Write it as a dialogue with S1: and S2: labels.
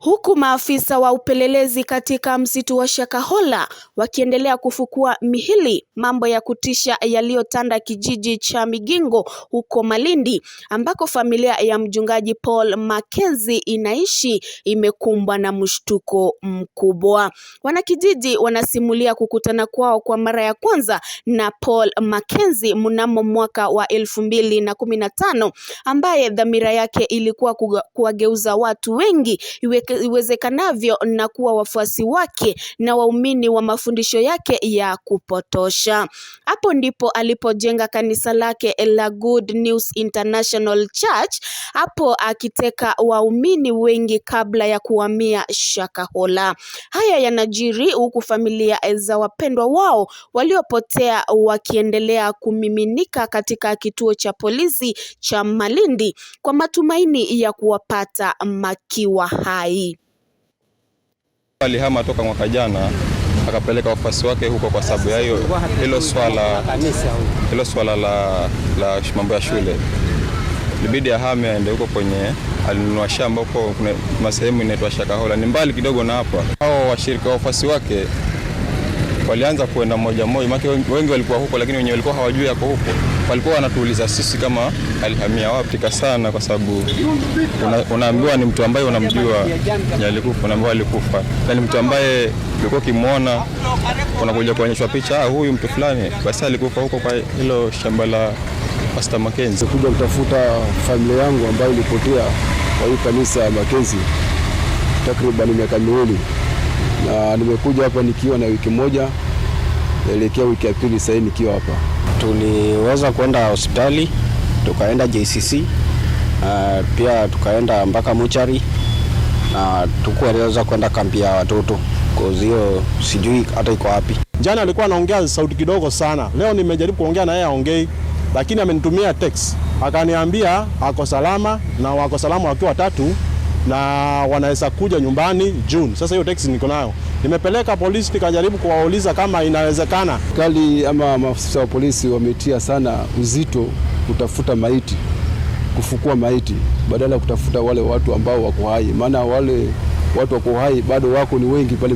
S1: Huku maafisa wa upelelezi katika msitu wa Shakahola wakiendelea kufukua mihili, mambo ya kutisha yaliyotanda kijiji cha Migingo huko Malindi, ambako familia ya mchungaji Paul Mackenzie inaishi imekumbwa na mshtuko mkubwa. Wanakijiji wanasimulia kukutana kwao kwa mara ya kwanza na Paul Mackenzie mnamo mwaka wa 2015, ambaye dhamira yake ilikuwa kuwageuza watu wengi iwezekanavyo na kuwa wafuasi wake na waumini wa mafundisho yake ya kupotosha. Hapo ndipo alipojenga kanisa lake la Good News International Church, hapo akiteka waumini wengi kabla ya kuhamia Shakahola. Haya yanajiri huku familia za wapendwa wao waliopotea wakiendelea kumiminika katika kituo cha polisi cha Malindi kwa matumaini ya kuwapata makiwa hai.
S2: Alihama toka mwaka jana akapeleka wafuasi wake huko kwa sababu ya hilo swala la mambo ya shule. Libidi ahame aende huko kwenye alinunua shamba huko, kuna sehemu inaitwa Shakahola, ni mbali kidogo na hapa. Hao washirika wafuasi wake walianza kuenda moja moja, maana wengi walikuwa huko, lakini wenyewe walikuwa hawajui yako huko. Walikuwa wanatuuliza sisi kama alihamia wapi sana, kwa sababu unaambiwa ni mtu ambaye unamjua alikufa, unaambiwa alikufa. Na ni mtu ambaye ulikuwa kimuona, unakuja kuonyeshwa picha, huyu mtu fulani, basi alikufa huko kwa hilo shamba la Pastor Mackenzie.
S3: Kuja kutafuta familia yangu ambayo ilipotea kwa hii kanisa ya Mackenzie takriban miaka miwili. Na nimekuja hapa nikiwa na wiki moja, naelekea wiki ya pili sasa nikiwa hapa.
S4: Tuliweza kwenda hospitali, tukaenda JCC, pia tukaenda mpaka mochari, na tukuweza kwenda kambi ya watoto. Kwa hiyo sijui hata iko wapi.
S5: Jana alikuwa anaongea sauti kidogo sana. Leo nimejaribu kuongea na yeye aongei, lakini amenitumia text. Akaniambia ako salama na wako salama wakiwa watatu na wanaweza kuja nyumbani June. Sasa hiyo text niko nayo. Nimepeleka polisi nikajaribu kuwauliza kama inawezekana.
S3: Kali ama maafisa wa polisi wametia sana uzito kutafuta maiti, kufukua maiti badala ya kutafuta wale watu ambao wako hai. Maana wale watu wako hai bado wako ni wengi pale.